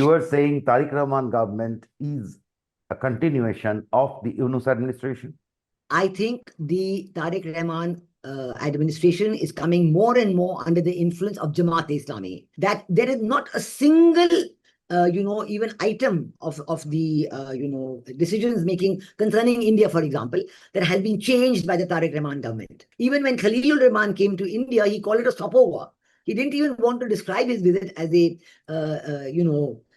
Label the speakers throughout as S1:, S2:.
S1: you were saying Tariq Rahman government is a continuation of the Yunus administration?
S2: I think the Tariq Rahman administration is coming more and more under the influence of Jamaat-e-Islami. That there is not a single even item of the, decisions making concerning India, for example, that has been changed by the Tariq Rahman government. Even when Khalilur Rahman came to India, he called it a stopover. He didn't even want to describe his visit as a,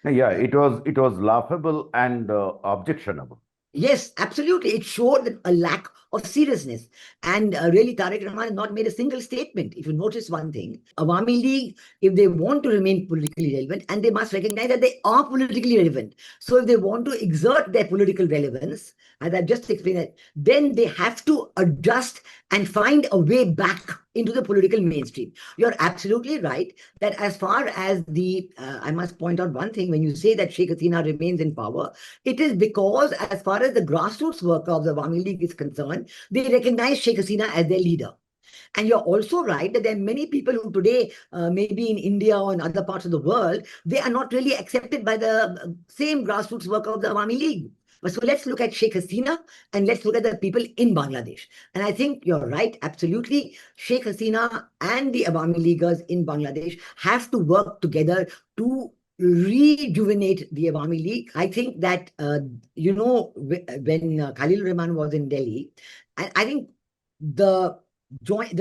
S1: Yeah, it was laughable and objectionable.
S2: Yes, absolutely. It showed that a lack of seriousness. And really, Tariq Rahman has not made a single statement. If you notice one thing, Awami League, if they want to remain politically relevant, and they must recognize that they are politically relevant. So if they want to exert their political relevance, as I've just explained it, then they have to adjust and find a way back into the political mainstream. You're absolutely right that as far as the, I must point out one thing, when you say that Sheikh Hasina remains in power, it is because as far as the grassroots work of the Awami League is concerned, they recognize Sheikh Hasina as their leader. And you're also right that there are many people who today, maybe in India or in other parts of the world, they are not really accepted by the same grassroots work of the Awami League. But so let's look at Sheikh Hasina and let's look at the people in Bangladesh. And I think you're right, absolutely. Sheikh Hasina and the Awami Leaguers in Bangladesh have to work together to rejuvenate the Awami League. I think that, when Khalil Rahman was in Delhi, I think the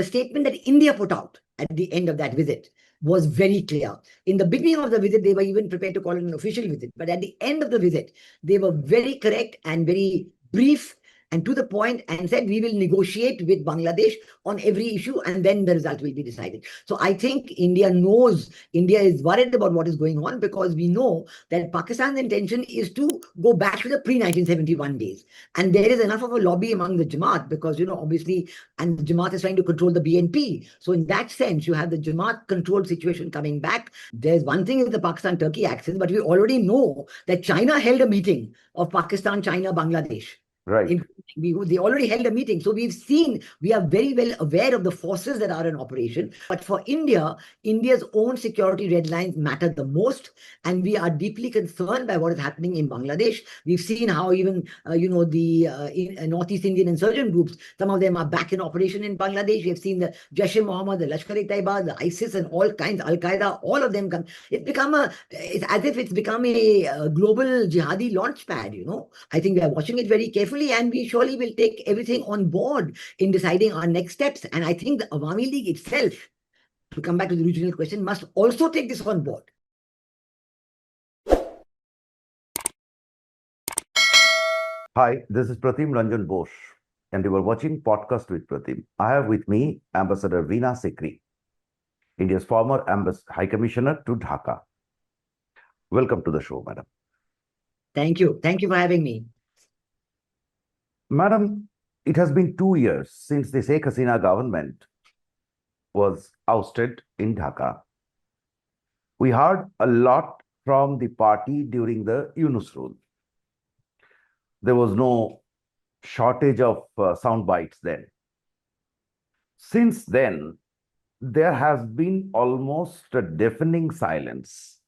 S2: statement that India put out at the end of that visit was very clear. In the beginning of the visit, they were even prepared to call it an official visit. But at the end of the visit, they were very correct and very brief and to the point and said, we will negotiate with Bangladesh on every issue and then the result will be decided. So I think India is worried about what is going on because we know that Pakistan's intention is to go back to the pre-1971 days. And there is enough of a lobby among the Jamaat because, obviously, and the Jamaat is trying to control the BNP. So in that sense, you have the Jamaat controlled situation coming back. There's one thing is the Pakistan-Turkey axis, but we already know that China held a meeting of Pakistan, China, Bangladesh.
S1: Right.
S2: They already held a meeting. So we are very well aware of the forces that are in operation. But for India, India's own security red lines matter the most. And we are deeply concerned by what is happening in Bangladesh. We've seen how even, the Northeast Indian insurgent groups, some of them are back in operation in Bangladesh. We have seen the Jaish-e-Mohammed, the Lashkar-e-Taiba, the ISIS and all kinds, Al-Qaeda, all of them come. It's as if it's become a global jihadi launchpad, I think we are watching it very carefully. And we surely will take everything on board in deciding our next steps. And I think the Awami League itself, to come back to the original question, must also take this on board.
S1: Hi, this is Pratim Bose, and you are watching Podcast with Pratim. I have with me Ambassador Veena Sikri, India's former High Commissioner to Dhaka. Welcome to the show, madam.
S2: Thank you. Thank you for having me.
S1: Madam, it has been 2 years since the Sheikh Hasina government was ousted in Dhaka. We heard a lot from the party during the Yunus rule. There was no shortage of sound bites then. Since then, there has been almost a deafening silence.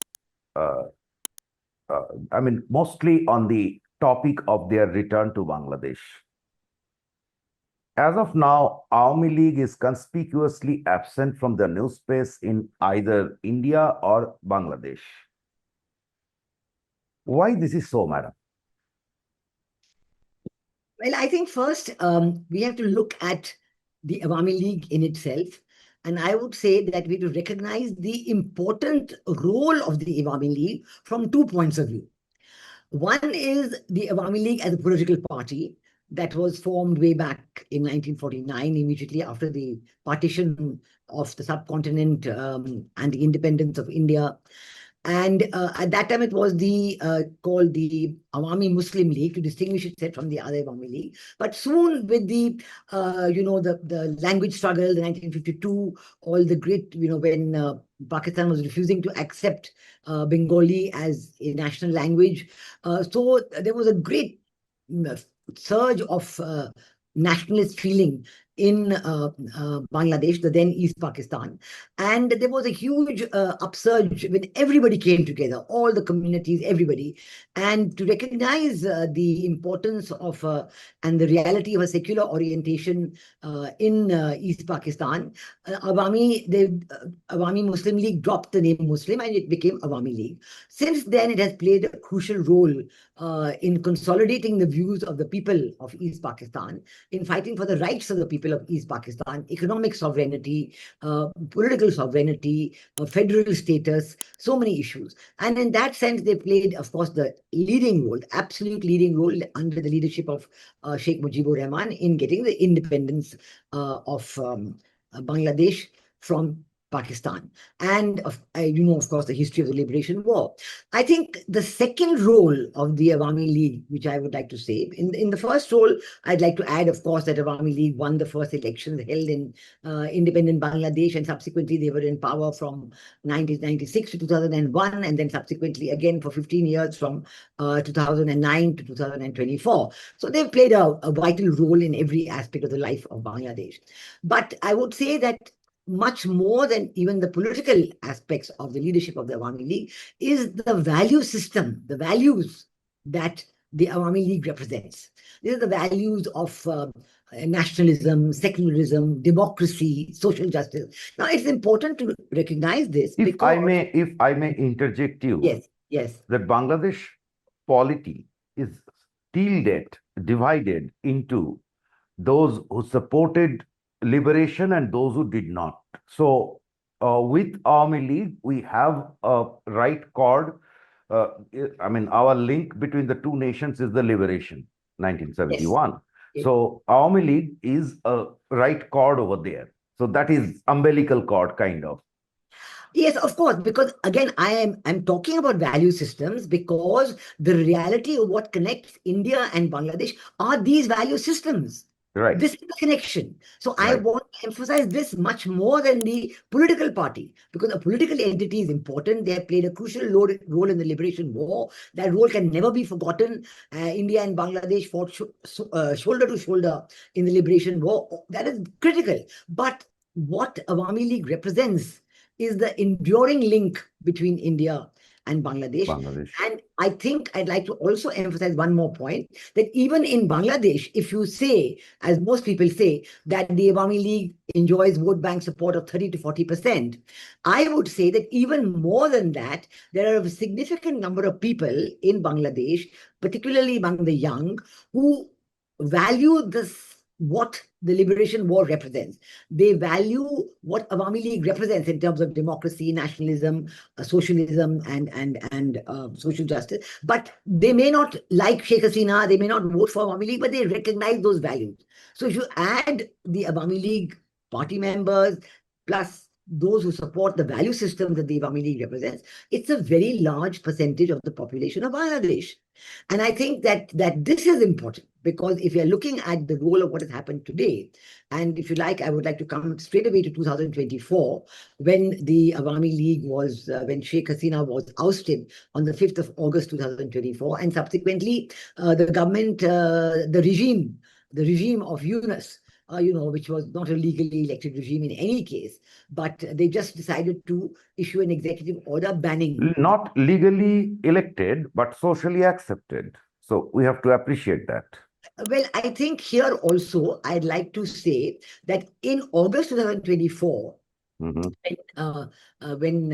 S1: Mostly on the topic of their return to Bangladesh. As of now, Awami League is conspicuously absent from the news space in either India or Bangladesh. Why this is so, madam?
S2: Well, I think first we have to look at the Awami League in itself. And I would say that we have to recognize the important role of the Awami League from 2 points of view. One is the Awami League as a political party that was formed way back in 1949, immediately after the partition of the subcontinent and the independence of India. And at that time, it was called the Awami Muslim League to distinguish itself from the other Awami League. But soon with the language struggle, the 1952, all the great, when Pakistan was refusing to accept Bengali as a national language. So there was a great surge of nationalist feeling in Bangladesh, the then East Pakistan. And there was a huge upsurge when everybody came together, all the communities, everybody. And to recognize the importance of and the reality of a secular orientation in East Pakistan, Awami Muslim League dropped the name Muslim and it became Awami League. Since then, it has played a crucial role in consolidating the views of the people of East Pakistan, in fighting for the rights of the people of East Pakistan, economic sovereignty, political sovereignty, federal status, so many issues. And in that sense, they played, of course, the leading role, the absolute leading role under the leadership of Sheikh Mujibur Rahman in getting the independence of Bangladesh from Pakistan. And of course, the history of the Liberation War. I think the second role of the Awami League, which I would like to say, in the first role, I'd like to add, of course, that Awami League won the first elections held in independent Bangladesh, and subsequently they were in power from 1996 to 2001, and then subsequently again for 15 years from 2009 to 2024. So they've played a vital role in every aspect of the life of Bangladesh. But I would say that much more than even the political aspects of the leadership of the Awami League is the value system, the values that the Awami League represents. These are the values of nationalism, secularism, democracy, social justice. Now, it's important to recognize this
S1: If I may interject you,
S2: yes,
S1: that Bangladesh polity is divided into those who supported liberation and those who did not. So with Awami League, we have a right chord. Our link between the two nations is the liberation, 1971.
S2: Yes.
S1: So Awami League is a right chord over there. So that is umbilical cord, kind of.
S2: Yes, of course, because again, I'm talking about value systems because the reality of what connects India and Bangladesh are these value systems.
S1: Right.
S2: This is the connection. So I
S1: Right.
S2: want to emphasize this much more than the political party, because a political entity is important. They have played a crucial role in the liberation war. That role can never be forgotten. India and Bangladesh fought shoulder to shoulder in the liberation war. That is critical. But what Awami League represents is the enduring link between India and Bangladesh. And I think I'd like to also emphasize one more point, that even in Bangladesh, if you say, as most people say, that the Awami League enjoys vote bank support of 30 to 40%, I would say that even more than that, there are a significant number of people in Bangladesh, particularly among the young, who value what the liberation war represents. They value what Awami League represents in terms of democracy, nationalism, socialism, and social justice. But they may not like Sheikh Hasina, they may not vote for Awami League, but they recognize those values. So if you add the Awami League party members plus those who support the value system that the Awami League represents, it's a very large percentage of the population of Bangladesh. And I think that this is important, because if you're looking at the role of what has happened today, and if you like, I would like to come straight away to 2024, when the Awami League was, when Sheikh Hasina was ousted on the 5th of August 2024, and subsequently the government, the regime of Yunus, which was not a legally elected regime in any case, but they just decided to issue an executive order banning.
S1: Not legally elected, but socially accepted. So we have to appreciate that.
S2: Well, I think here also, I'd like to say that in August 2024,
S1: Mm-hmm.
S2: when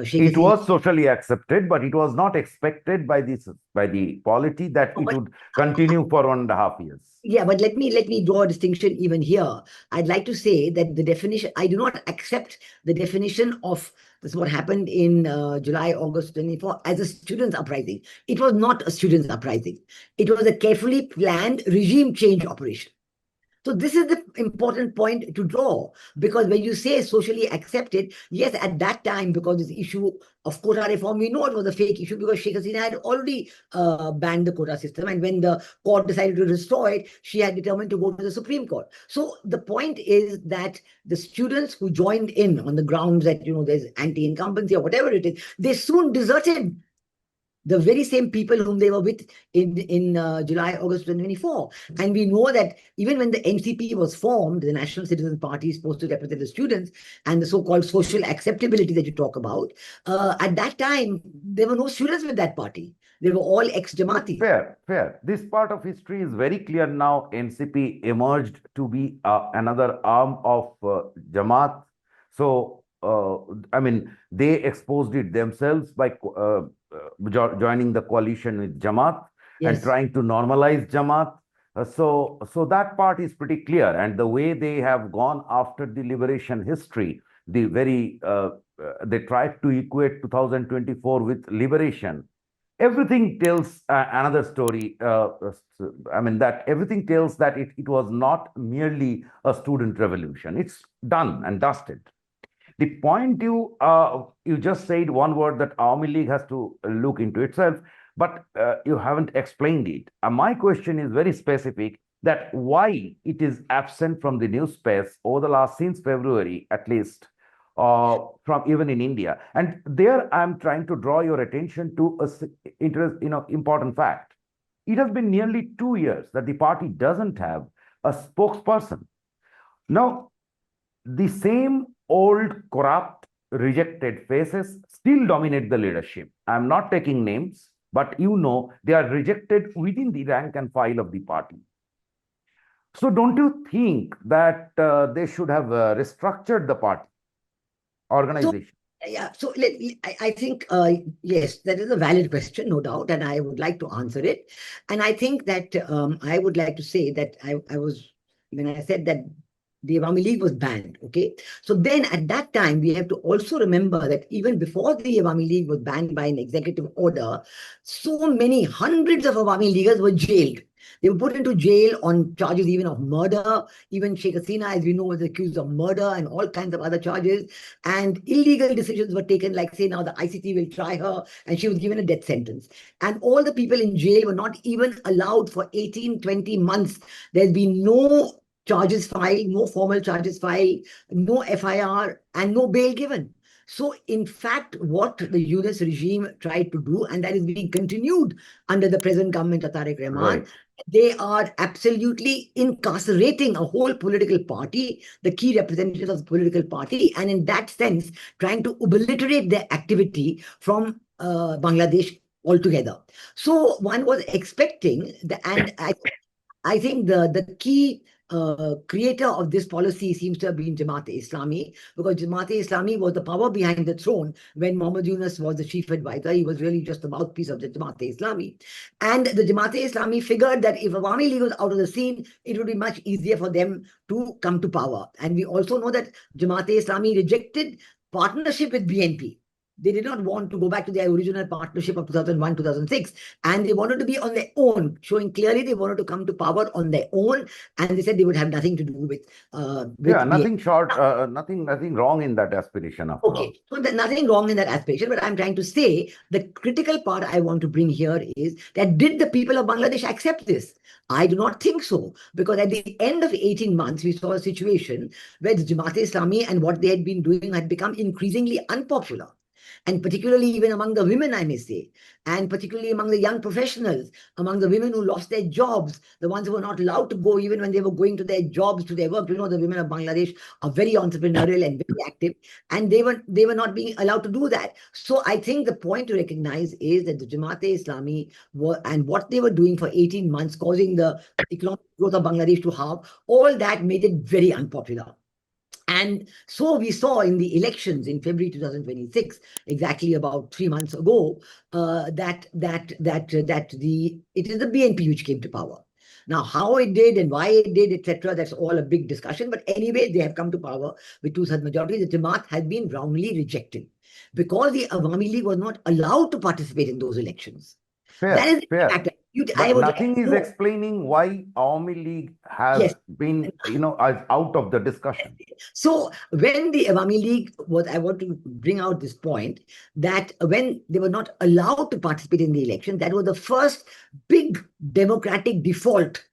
S2: Sheikh
S1: It
S2: Hasina,
S1: was socially accepted, but it was not expected by the polity that it would continue for 1.5 years.
S2: Yeah, but let me draw a distinction even here. I'd like to say that the definition, I do not accept the definition of this, what happened in July, August 24 as a students' uprising. It was not a students' uprising. It was a carefully planned regime change operation. So this is the important point to draw, because when you say socially accepted, yes, at that time, because this issue of quota reform, we know it was a fake issue because Sheikh Hasina had already banned the quota system. And when the court decided to restore it, she had determined to go to the Supreme Court. So the point is that the students who joined in on the grounds that, there's anti-incumbency or whatever it is, they soon deserted the very same people whom they were with in July, August 2024. And we know that even when the NCP was formed, the National Citizen Party is supposed to represent the students and the so-called social acceptability that you talk about, at that time, there were no students with that party. They were all ex-Jamaati.
S1: Fair. This part of history is very clear now. NCP emerged to be another arm of Jamaat. So, I mean, they exposed it themselves by joining the coalition with Jamaat and
S2: Yes.
S1: trying to normalize Jamaat. So that part is pretty clear. And the way they have gone after the liberation history, they tried to equate 2024 with liberation. Everything tells another story. I mean, that everything tells that it was not merely a student revolution. It's done and dusted. The point you just said one word, that Awami League has to look into itself, but you haven't explained it. My question is very specific, that why it is absent from the news space over the last, since February at least, from even in India. And there I'm trying to draw your attention to important fact. It has been nearly 2 years that the party doesn't have a spokesperson. Now, the same old, corrupt, rejected faces still dominate the leadership. I'm not taking names, but they are rejected within the rank and file of the party. So don't you think that they should have restructured the party organization?
S2: I think, yes, that is a valid question, no doubt, and I would like to answer it. And I think that I would like to say that when I said that the Awami League was banned, okay? So then at that time, we have to also remember that even before the Awami League was banned by an executive order, so many hundreds of Awami Leaguers were jailed. They were put into jail on charges even of murder. Even Sheikh Hasina, as we know, was accused of murder and all kinds of other charges. And illegal decisions were taken, like say now the ICT will try her, and she was given a death sentence. And all the people in jail were not even allowed for 18, 20 months. There's been no charges filed, no formal charges filed, no FIR, and no bail given. So, in fact, what the Yunus regime tried to do, and that is being continued under the present government of Tarique Rahman,
S1: Right.
S2: They are absolutely incarcerating a whole political party, the key representatives of the political party, and in that sense, trying to obliterate their activity from Bangladesh altogether. So one was expecting, and I think the key creator of this policy seems to have been Jamaat-e-Islami, because Jamaat-e-Islami was the power behind the throne when Muhammad Yunus was the chief advisor. He was really just the mouthpiece of the Jamaat-e-Islami. And the Jamaat-e-Islami figured that if Awami League was out of the scene, it would be much easier for them to come to power. And we also know that Jamaat-e-Islami rejected partnership with BNP. They did not want to go back to their original partnership of 2001, 2006. And they wanted to be on their own, showing clearly they wanted to come to power on their own. And they said they would have nothing to do with
S1: nothing short, nothing wrong in that aspiration after all.
S2: Okay, so there's nothing wrong in that aspiration, but I'm trying to say the critical part I want to bring here is that did the people of Bangladesh accept this? I do not think so, because at the end of 18 months, we saw a situation where the Jamaat-e-Islami and what they had been doing had become increasingly unpopular. And particularly even among the women, I may say, and particularly among the young professionals, among the women who lost their jobs, the ones who were not allowed to go even when they were going to their jobs, to their work. You know, the women of Bangladesh are very entrepreneurial and very active, and they were not being allowed to do that. So I think the point to recognize is that the Jamaat-e-Islami and what they were doing for 18 months, causing the economic growth of Bangladesh to halve, all that made it very unpopular. And so we saw in the elections in February 2026, exactly about 3 months ago, that it is the BNP which came to power. Now, how it did and why it did, etc., that's all a big discussion. But anyway, they have come to power with 2/3 majority. The Jamaat has been roundly rejected because the Awami League was not allowed to participate in those elections. That is the fact.
S1: But nothing is explaining why Awami League has been, out of the discussion.
S2: So when the Awami League I want to bring out this point that when they were not allowed to participate in the election, that was the first big democratic default,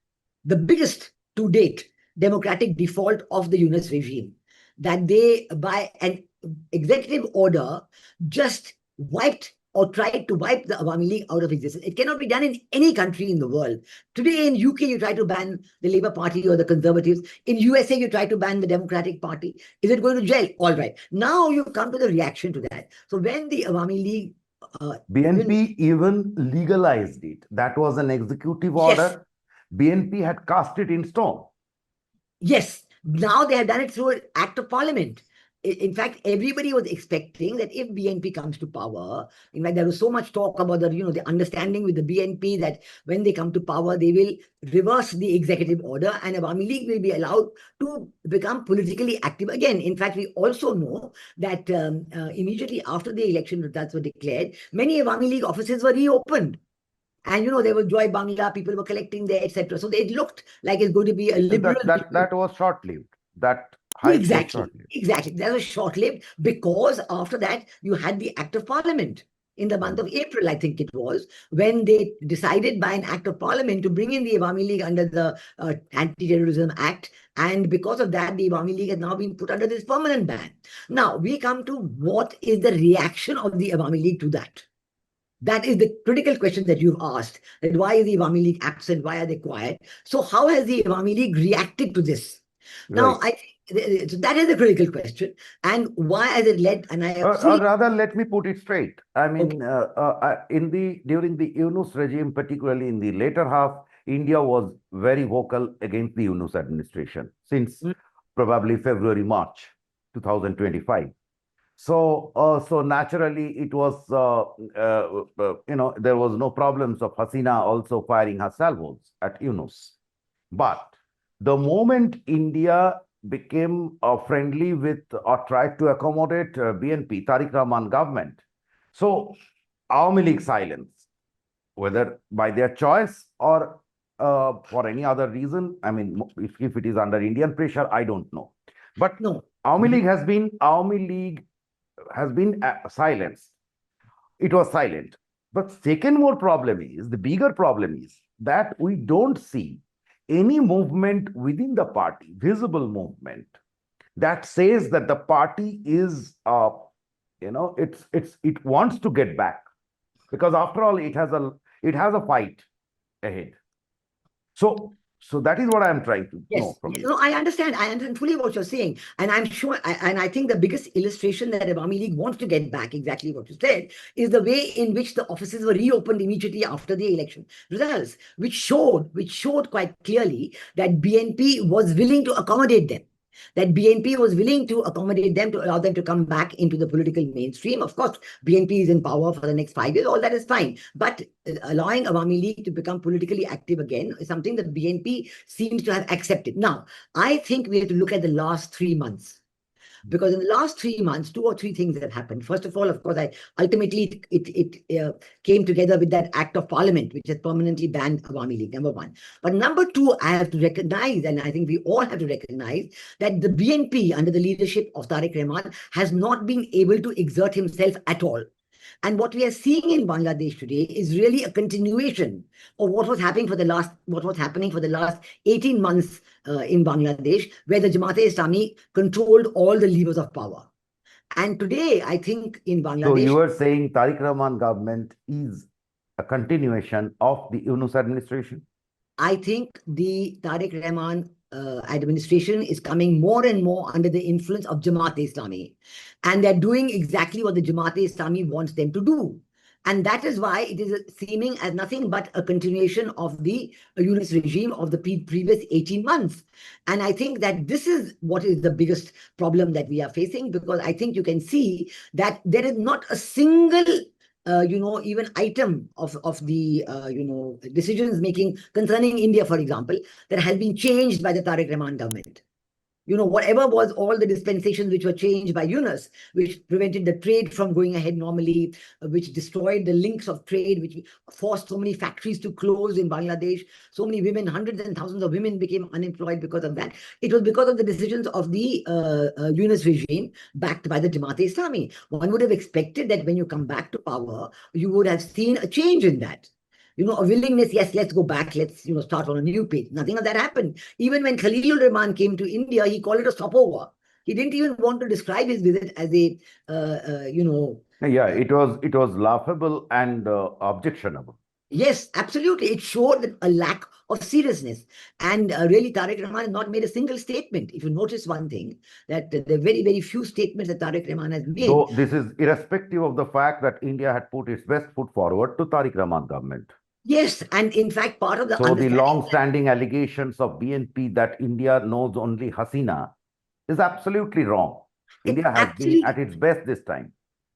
S2: the biggest to date democratic default of the Yunus regime, that they, by an executive order, just wiped or tried to wipe the Awami League out of existence. It cannot be done in any country in the world. Today in UK, you try to ban the Labour Party or the Conservatives. In USA, you try to ban the Democratic Party. Is it going to jail? All right. Now you come to the reaction to that. So when the Awami League...
S1: BNP even legalized it. That was an executive
S2: Yes.
S1: order. BNP had cast it in stone.
S2: Yes, now they have done it through an act of parliament. In fact, everybody was expecting that if BNP comes to power, in fact, there was so much talk about the understanding with the BNP that when they come to power, they will reverse the executive order and Awami League will be allowed to become politically active again. In fact, we also know that immediately after the election results were declared, many Awami League offices were reopened. And there was Joy Bangla, people were collecting there, etc. So it looked like it's going to be a liberal.
S1: That was short-lived. That hype was short-lived.
S2: Exactly. That was short-lived because after that you had the Act of Parliament in the month of April, I think it was, when they decided by an Act of Parliament to bring in the Awami League under the Anti-Terrorism Act. And because of that, the Awami League has now been put under this permanent ban. Now, we come to what is the reaction of the Awami League to that. That is the critical question that you've asked, that why is the Awami League absent? Why are they quiet? So how has the Awami League reacted to this? Now,
S1: Right.
S2: I think that is the critical question. And why has it led, and I
S1: Or rather, let me put it straight. I mean,
S2: Okay.
S1: during the Yunus regime, particularly in the later half, India was very vocal against the Yunus administration since probably February, March 2025. So naturally, it was, there was no problems of Hasina also firing her salvos at Yunus. But the moment India became friendly with or tried to accommodate BNP, Tariq Rahman government, so Awami League silence, whether by their choice or for any other reason. I mean, if it is under Indian pressure, I don't know. But
S2: No.
S1: Awami League has been silenced. It was silent. But the bigger problem is that we don't see any movement within the party, visible movement, that says that the party is, it wants to get back, because after all, it has a fight ahead. So that is what I am trying to know from you.
S2: No, I understand fully what you're saying. And I'm sure, and I think the biggest illustration that Awami League wants to get back, exactly what you said, is the way in which the offices were reopened immediately after the election results, which showed quite clearly that BNP was willing to accommodate them. That BNP was willing to accommodate them, to allow them to come back into the political mainstream. Of course, BNP is in power for the next 5 years, all that is fine. But allowing Awami League to become politically active again is something that BNP seems to have accepted. Now, I think we have to look at the last 3 months. Because in the last 3 months, 2 or 3 things have happened. First of all, of course, ultimately it came together with that Act of Parliament, which has permanently banned Awami League, number one. But number two, I have to recognize, and I think we all have to recognize, that the BNP, under the leadership of Tariq Rahman, has not been able to exert himself at all. And what we are seeing in Bangladesh today is really a continuation of what was happening for the last 18 months in Bangladesh, where the Jamaat-e-Islami controlled all the levers of power. And today, I think in Bangladesh...
S1: So you are saying Tariq Rahman government is a continuation of the Yunus administration?
S2: I think the Tariq Rahman administration is coming more and more under the influence of Jamaat-e-Islami. And they're doing exactly what the Jamaat-e-Islami wants them to do. And that is why it is seeming as nothing but a continuation of the Yunus regime of the previous 18 months. And I think that this is what is the biggest problem that we are facing, because I think you can see that there is not a single even item of the, decisions making concerning India, for example, that has been changed by the Tariq Rahman government. Whatever was all the dispensations which were changed by Yunus, which prevented the trade from going ahead normally, which destroyed the links of trade, which forced so many factories to close in Bangladesh. So many women, hundreds and thousands of women became unemployed because of that. It was because of the decisions of the Yunus regime backed by the Jamaat-e-Islami. One would have expected that when you come back to power, you would have seen a change in that. A willingness, yes, let's go back, let's, start on a new page. Nothing of that happened. Even when Khalilur Rahman came to India, he called it a stopover. He didn't even want to describe his visit as a,
S1: Yeah, it was laughable and objectionable.
S2: yes, absolutely. It showed that a lack of seriousness. And really, Tariq Rahman has not made a single statement. If you notice one thing, that there are very, very few statements that Tariq Rahman has made.
S1: Though this is irrespective of the fact that India had put its best foot forward to Tariq Rahman government.
S2: Yes, and in fact, part of the
S1: So the
S2: understanding
S1: long-standing allegations of BNP that India knows only Hasina is absolutely wrong. India has been
S2: actually,
S1: at its best this time.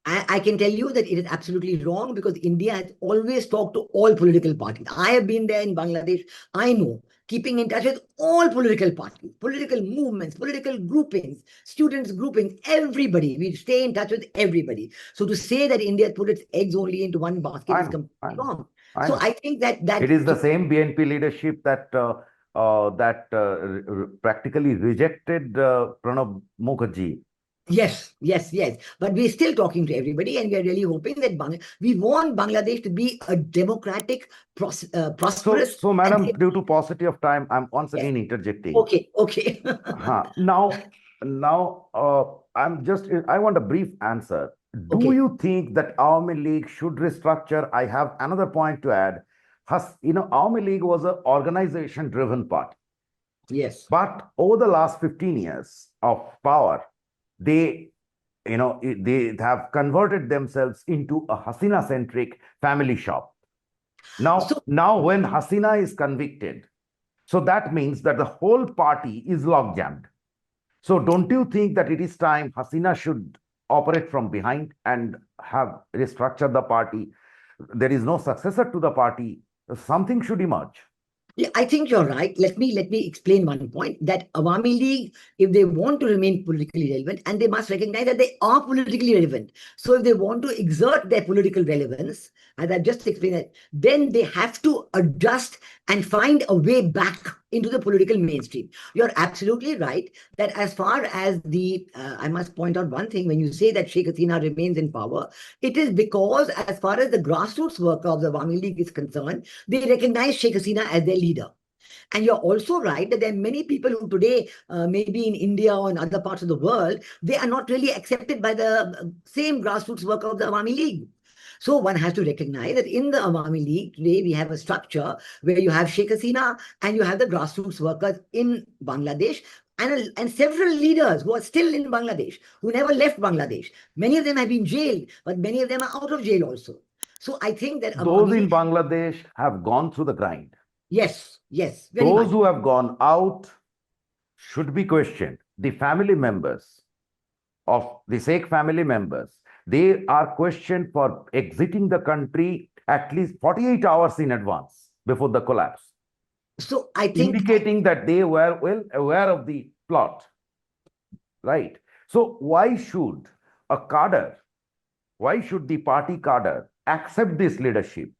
S2: I can tell you that it is absolutely wrong because India has always talked to all political parties. I have been there in Bangladesh. I know, keeping in touch with all political parties, political movements, political groupings, students groupings, everybody. We stay in touch with everybody. So to say that India put its eggs only into one basket is completely wrong. So I think that
S1: it is the same BNP leadership that practically rejected Pranab Mukherjee.
S2: Yes. But we're still talking to everybody, and we are really hoping that we want Bangladesh to be a democratic, prosperous.
S1: So, madam, due to paucity of time, I'm once again interjecting.
S2: Okay.
S1: Now, I want a brief answer. Do you think that Awami League should restructure? I have another point to add. Awami League was an organization-driven party.
S2: Yes.
S1: But over the last 15 years of power, they have converted themselves into a Hasina-centric family shop. Now when Hasina is convicted, so that means that the whole party is logjammed. So don't you think that it is time Hasina should operate from behind and have restructured the party? There is no successor to the party. Something should emerge.
S2: Yeah, I think you're right. Let me explain one point, that Awami League, if they want to remain politically relevant, and they must recognize that they are politically relevant. So if they want to exert their political relevance, as I've just explained it, then they have to adjust and find a way back into the political mainstream. You're absolutely right that as far as I must point out one thing, when you say that Sheikh Hasina remains in power, it is because as far as the grassroots work of the Awami League is concerned, they recognize Sheikh Hasina as their leader. And you're also right that there are many people who today, maybe in India or in other parts of the world, they are not really accepted by the same grassroots work of the Awami League. So one has to recognize that in the Awami League today, we have a structure where you have Sheikh Hasina and you have the grassroots workers in Bangladesh, and several leaders who are still in Bangladesh, who never left Bangladesh. Many of them have been jailed, but many of them are out of jail also. So I think that
S1: those in Bangladesh have gone through the grind.
S2: Yes.
S1: Those who have gone out should be questioned. The family members of the Sheikh family members, they are questioned for exiting the country at least 48 hours in advance before the collapse.
S2: So I think
S1: indicating that they were well aware of the plot, right? So why should the party cadre accept this leadership?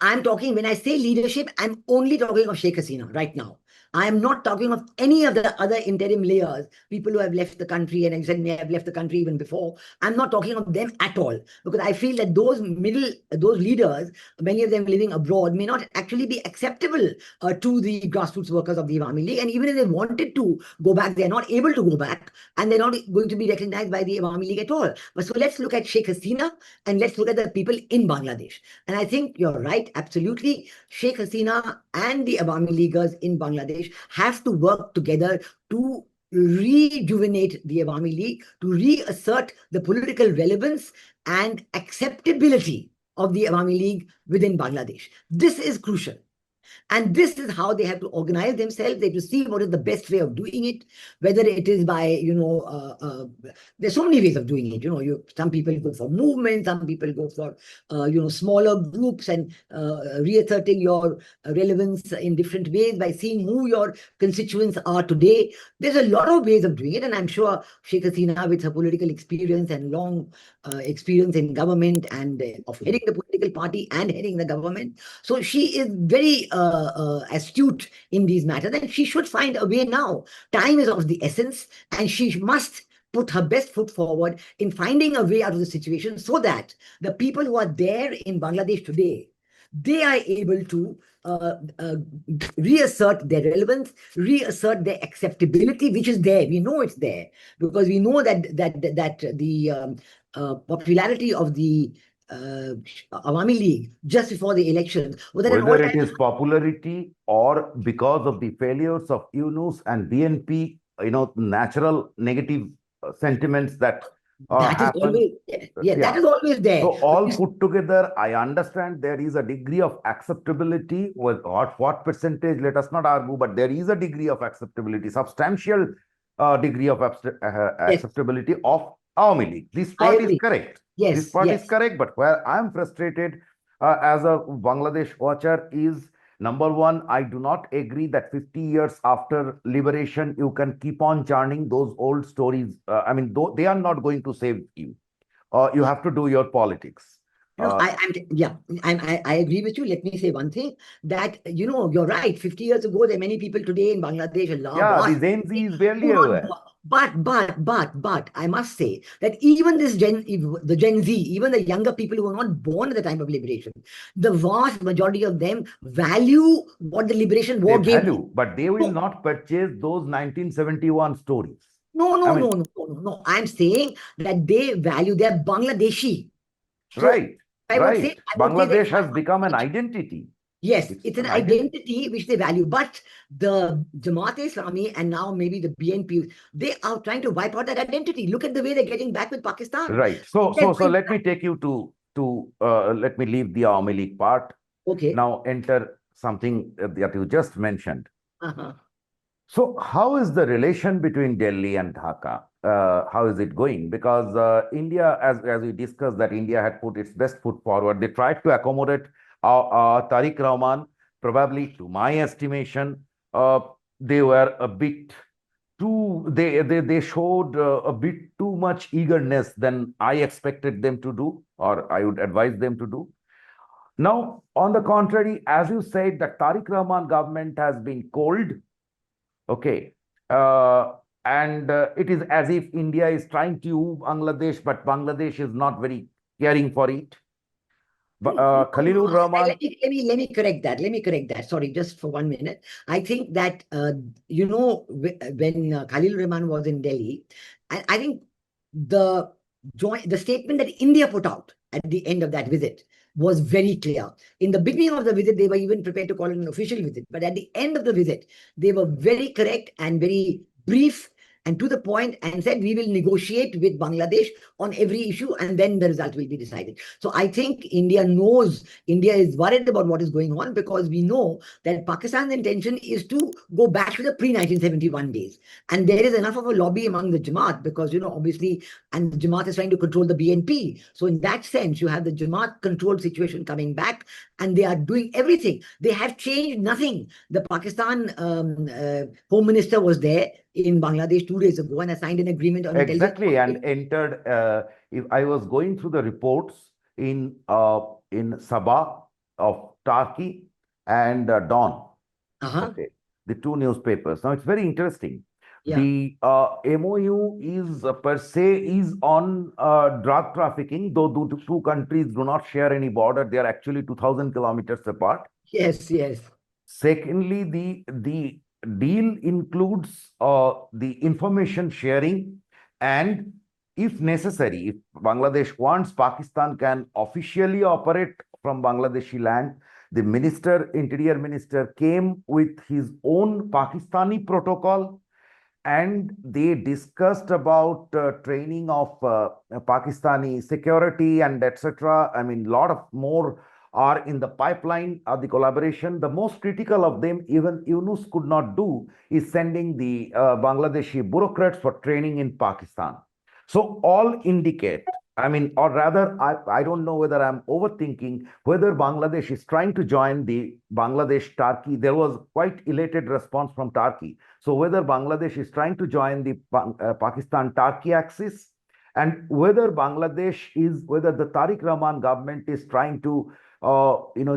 S2: When I say leadership, I'm only talking of Sheikh Hasina right now. I am not talking of any of the other interim layers, people who have left the country and you said may have left the country even before. I'm not talking of them at all, because I feel that those leaders, many of them living abroad, may not actually be acceptable to the grassroots workers of the Awami League. And even if they wanted to go back, they're not able to go back, and they're not going to be recognized by the Awami League at all. But so let's look at Sheikh Hasina and let's look at the people in Bangladesh. And I think you're right, absolutely. Sheikh Hasina and the Awami Leaguers in Bangladesh have to work together to rejuvenate the Awami League, to reassert the political relevance and acceptability of the Awami League within Bangladesh. This is crucial. And this is how they have to organize themselves. They have to see what is the best way of doing it, whether it is by, there's so many ways of doing it. Some people go for movement, some people go for, smaller groups and reasserting your relevance in different ways by seeing who your constituents are today. There's a lot of ways of doing it. And I'm sure Sheikh Hasina, with her political experience and long experience in government and of heading the political party and heading the government, so she is very astute in these matters, and she should find a way now. Time is of the essence, and she must put her best foot forward in finding a way out of the situation so that the people who are there in Bangladesh today, they are able to reassert their relevance, reassert their acceptability, which is there. We know it's there because we know that the popularity of the Awami League just before the elections was at an
S1: Whether it
S2: all-time
S1: is popularity or because of the failures of Yunus and BNP, natural negative sentiments that
S2: that is
S1: happen.
S2: always yeah, that
S1: Yeah.
S2: is always there.
S1: So all put together, I understand there is a degree of acceptability. With what percentage, let us not argue, but there is a degree of acceptability, substantial degree of
S2: Yes,
S1: acceptability of Awami League. This
S2: I
S1: part is
S2: agree.
S1: correct. This
S2: Yes,
S1: part is
S2: yes.
S1: correct. But where I am frustrated as a Bangladesh watcher is number one, I do not agree that 50 years after liberation, you can keep on churning those old stories. I mean, they are not going to save you. You have to do your politics.
S2: No, I agree with you. Let me say one thing that, you're right. 50 years ago, there are many people today in Bangladesh, Allah,
S1: Yeah, the
S2: boss,
S1: Gen Z is barely
S2: who not,
S1: aware.
S2: but I must say that even the Gen Z, even the younger people who were not born at the time of liberation, the vast majority of them value what the liberation
S1: They
S2: war gave them.
S1: value, but they will
S2: So,
S1: not purchase those 1971 stories.
S2: no,
S1: I
S2: no, no,
S1: mean,
S2: no, no, no, no. I'm saying that they value their Bangladeshi. So
S1: right, right.
S2: I would say that
S1: Bangladesh has become an identity.
S2: yes,
S1: It's
S2: it's an
S1: an identity.
S2: identity which they value. But the Jamaat-e-Islami and now maybe the BNP, they are trying to wipe out that identity. Look at the way they're getting back with Pakistan.
S1: Right. So,
S2: They're
S1: so, so
S2: going
S1: let me
S2: back.
S1: take you to let me leave the Awami League part.
S2: Okay.
S1: Now enter something that you just mentioned.
S2: Uh-huh.
S1: So, how is the relation between Delhi and Dhaka? How is it going? Because India, as we discussed, that India had put its best foot forward. They tried to accommodate Tariq Rahman. Probably, to my estimation, uh, they were a bit too. They showed a bit too much eagerness than I expected them to do, or I would advise them to do. Now, on the contrary, as you said, the Tariq Rahman government has been cold. Okay. Uh, and it is as if India is trying to use Bangladesh, but Bangladesh is not very caring for it. But
S2: No,
S1: Khalilur Rahman,
S2: let me correct that. Let me correct that. Sorry, just for 1 minute. I think that when Khalil Rahman was in Delhi, and I think the statement that India put out at the end of that visit was very clear. In the beginning of the visit, they were even prepared to call it an official visit, but at the end of the visit, they were very correct and very brief and to the point and said we will negotiate with Bangladesh on every issue and then the result will be decided. So I think India is worried about what is going on because we know that Pakistan's intention is to go back to the pre-1971 days. And there is enough of a lobby among the Jamaat because, obviously, and the Jamaat is trying to control the BNP. So in that sense, you have the Jamaat controlled situation coming back and they are doing everything. They have changed nothing. The Pakistan Home Minister was there in Bangladesh 2 days ago and I signed an agreement on intelligence.
S1: exactly, and entered. If I was going through the reports in Sabah of Turkey and Dawn,
S2: Uh-huh.
S1: okay, the two newspapers. Now it's very interesting.
S2: Yeah.
S1: The MOU is per se is on drug trafficking, though the two countries do not share any border. They are actually 2,000 kilometers apart.
S2: Yes, yes.
S1: Secondly, the deal includes the information sharing, and if necessary, if Bangladesh wants, Pakistan can officially operate from Bangladeshi land. The interior minister, came with his own Pakistani protocol, and they discussed about training of Pakistani security and etc. I mean, a lot of more are in the pipeline of the collaboration. The most critical of them, even Yunus could not do, is sending the Bangladeshi bureaucrats for training in Pakistan. So all indicate, I mean, or rather, I don't know whether I'm overthinking whether Bangladesh is trying to join the Bangladesh Turkey. There was quite elated response from Turkey. So whether Bangladesh is trying to join the Pakistan-Turkey axis, and whether whether the Tariq Rahman government is trying to,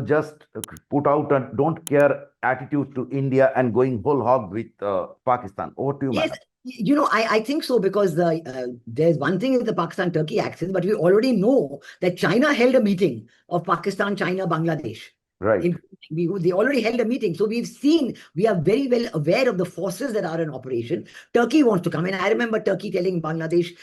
S1: just put out a don't care attitude to India and going whole hog with Pakistan. Over to you,
S2: Yes,
S1: madam.
S2: I think so because there's one thing is the Pakistan-Turkey axis, but we already know that China held a meeting of Pakistan, China, Bangladesh.
S1: Right.
S2: They already held a meeting. So we've seen, we are very well aware of the forces that are in operation. Turkey wants to come in. I remember Turkey telling Bangladesh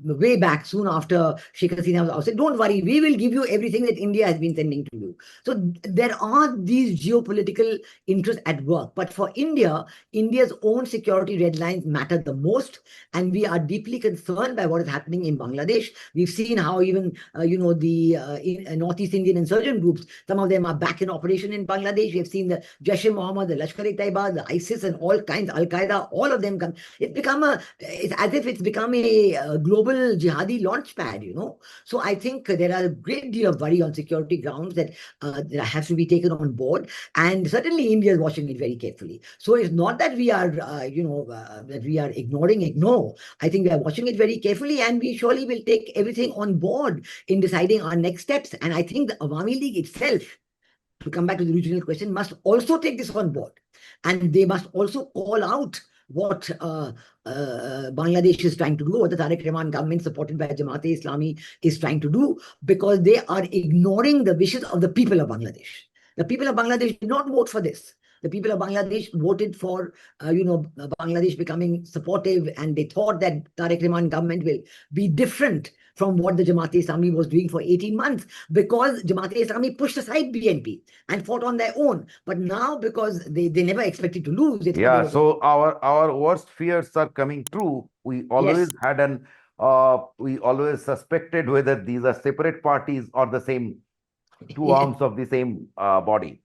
S2: way back, soon after Sheikh Hasina was ousted, don't worry, we will give you everything that India has been sending to you. So there are these geopolitical interests at work. But for India, India's own security red lines matter the most. And we are deeply concerned by what is happening in Bangladesh. We've seen how even, the Northeast Indian insurgent groups, some of them are back in operation in Bangladesh. We have seen the Jaish-e-Mohammed, the Lashkar-e-Taiba, the ISIS, and all kinds, Al-Qaeda, all of them come. It's as if it's become a global jihadi launchpad, So I think there are a great deal of worry on security grounds that has to be taken on board. And certainly India is watching it very carefully. So it's not that we are, that we are ignoring it. No, I think we are watching it very carefully, and we surely will take everything on board in deciding our next steps. And I think the Awami League itself, to come back to the original question, must also take this on board. And they must also call out what Bangladesh is trying to do, what the Tarique Rahman government supported by Jamaat-e-Islami is trying to do, because they are ignoring the wishes of the people of Bangladesh. The people of Bangladesh did not vote for this. The people of Bangladesh voted for, Bangladesh becoming supportive, and they thought that Tarique Rahman government will be different from what the Jamaat-e-Islami was doing for 18 months, because Jamaat-e-Islami pushed aside BNP and fought on their own. But now, because they never expected to lose.
S1: Yeah, so our worst fears are coming true. We always
S2: Yes,
S1: had we always suspected whether these are separate parties or the same two
S2: yes,
S1: arms of the same body.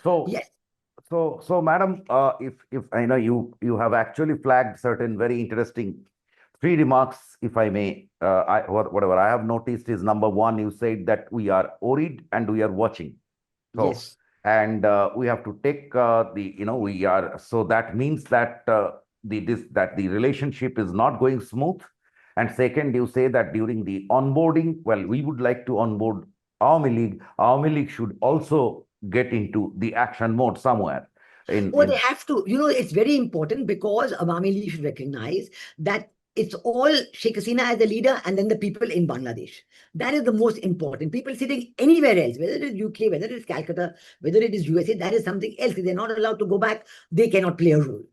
S1: So
S2: yes.
S1: so madam, if I know you have actually flagged certain very interesting three remarks, if I may. Whatever I have noticed is, number one, you said that we are worried and we are watching. So,
S2: Yes.
S1: and we have to take we are, so that means that the relationship is not going smooth. And second, you say that during the onboarding, well, we would like to onboard Awami League. Awami League should also get into the action mode somewhere.
S2: Or they
S1: In
S2: have to, it's very important, because Awami League should recognize that it's all Sheikh Hasina as the leader and then the people in Bangladesh. That is the most important. People sitting anywhere else, whether it is UK, whether it is Calcutta, whether it is USA, that is something else. If they're not allowed to go back, they cannot play a role.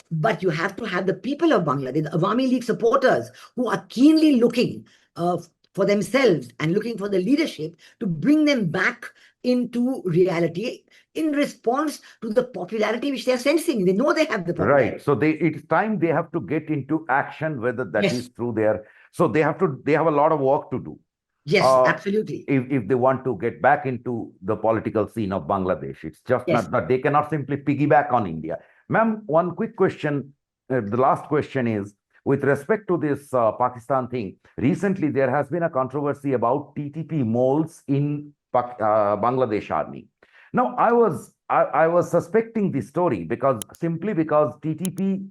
S2: But you have to have the people of Bangladesh, the Awami League supporters, who are keenly looking for themselves and looking for the leadership to bring them back into reality in response to the popularity which they are sensing. They know they have the
S1: Right.
S2: popularity.
S1: So it's time they have to get into action, whether that is
S2: Yes,
S1: through their, so they have a lot of work to do.
S2: yes,
S1: Uh,
S2: absolutely.
S1: if they want to get back into the political scene of Bangladesh, it's just
S2: Yes.
S1: not that they cannot simply piggyback on India. Ma'am, one quick question. The last question is, with respect to this Pakistan thing, recently there has been a controversy about TTP moles in Bangladesh army. Now, I was suspecting this story because simply because TTP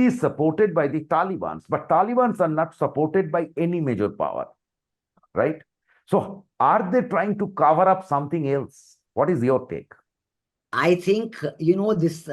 S1: is supported by the Taliban, but Talibans are not supported by any major power, right? So, are they trying to cover up something else? What is your take?
S2: I think, this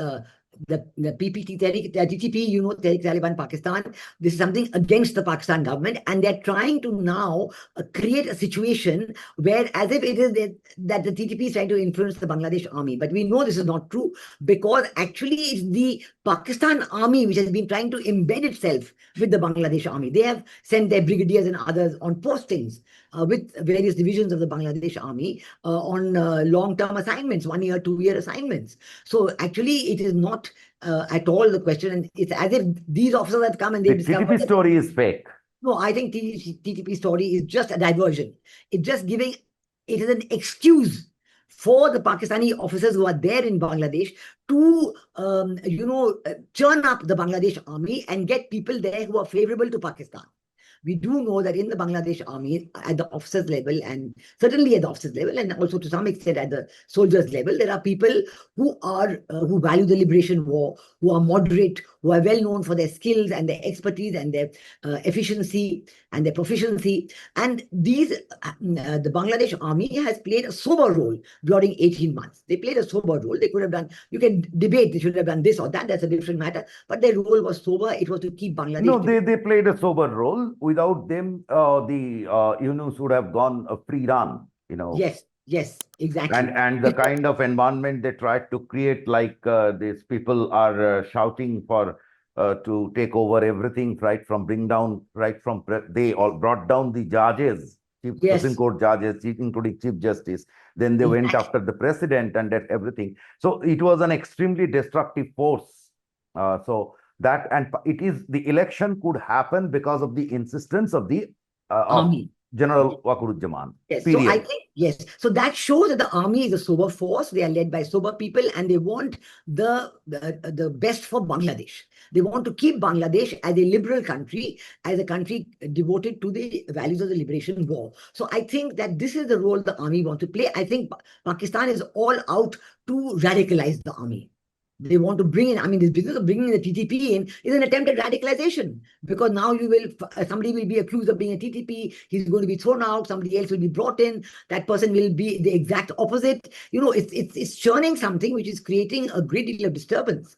S2: the PPT, TTP, Tarique Taliban Pakistan, this is something against the Pakistan government, and they're trying to now create a situation where, as if it is that the TTP is trying to influence the Bangladesh army. But we know this is not true, because actually it's the Pakistan army which has been trying to embed itself with the Bangladesh army. They have sent their brigadiers and others on postings with various divisions of the Bangladesh army on long-term assignments, 1 year, 2 year assignments. So actually, it is not at all the question. And it's as if these officers have come and
S1: The
S2: they've discovered
S1: TTP
S2: that.
S1: story is fake.
S2: No, I think TTP story is just a diversion. It's just giving, it is an excuse for the Pakistani officers who are there in Bangladesh to, churn up the Bangladesh army and get people there who are favorable to Pakistan. We do know that in the Bangladesh army, at the officers level, and certainly at the officers level, and also to some extent at the soldiers level, there are people who value the liberation war, who are moderate, who are well known for their skills and their expertise and their efficiency and their proficiency. And the Bangladesh army has played a sober role during 18 months. They played a sober role. They could have done, you can debate, they should have done this or that, that's a different matter. But their role was sober. It was to keep Bangladesh
S1: No,
S2: together.
S1: they played a sober role. Without them, the Yunus would have gone a free run.
S2: Yes, Yes, exactly.
S1: And the kind of environment they tried to create, like these people are shouting for to take over everything, right from bring down, they all brought down the judges, chief Supreme
S2: Yes,
S1: Court judges, including Chief Justice. Then they went
S2: exactly.
S1: after the president and that everything. So it was an extremely destructive force. So that, and it is, the election could happen because of the insistence of the of
S2: Army.
S1: General Wakurujaman.
S2: Yes, so I
S1: Period.
S2: think, yes, so that shows that the army is a sober force. They are led by sober people and they want the best for Bangladesh. They want to keep Bangladesh as a liberal country, as a country devoted to the values of the liberation war. So I think that this is the role the army want to play. I think Pakistan is all out to radicalize the army. They want to bring in, I mean, this business of bringing the TTP in is an attempt at radicalization, because now you will, somebody will be accused of being a TTP, he's going to be thrown out, somebody else will be brought in, that person will be the exact opposite. You know, it's churning something which is creating a great deal of disturbance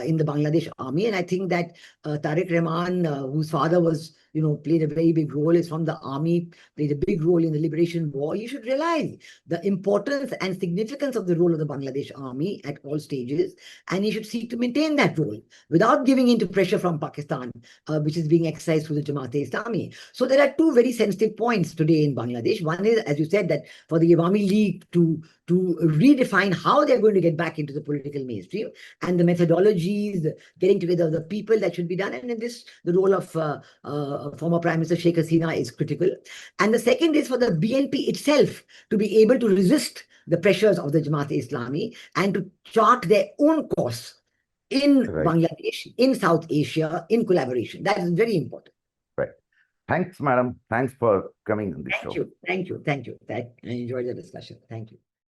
S2: in the Bangladesh army. And I think that Tariq Rahman, whose father was, you know, played a very big role, is from the army, played a big role in the liberation war. You should realize the importance and significance of the role of the Bangladesh army at all stages, and he should seek to maintain that role without giving in to pressure from Pakistan, which is being exercised through the Jamaat-e-Islami. So there are two very sensitive points today in Bangladesh. One is, as you said, that for the Awami League to redefine how they're going to get back into the political mainstream, and the methodologies, the getting together of the people that should be done. And in this, the role of former Prime Minister Sheikh Hasina is critical. And the second is for the BNP itself to be able to resist the pressures of the Jamaat-e-Islami and to chart their own course in
S1: Right.
S2: Bangladesh, in South Asia, in collaboration. That is very important.
S1: Right. Thanks, madam. Thanks for coming on this show.
S2: Thank you. Thank you. Thank you. I enjoyed the discussion. Thank you.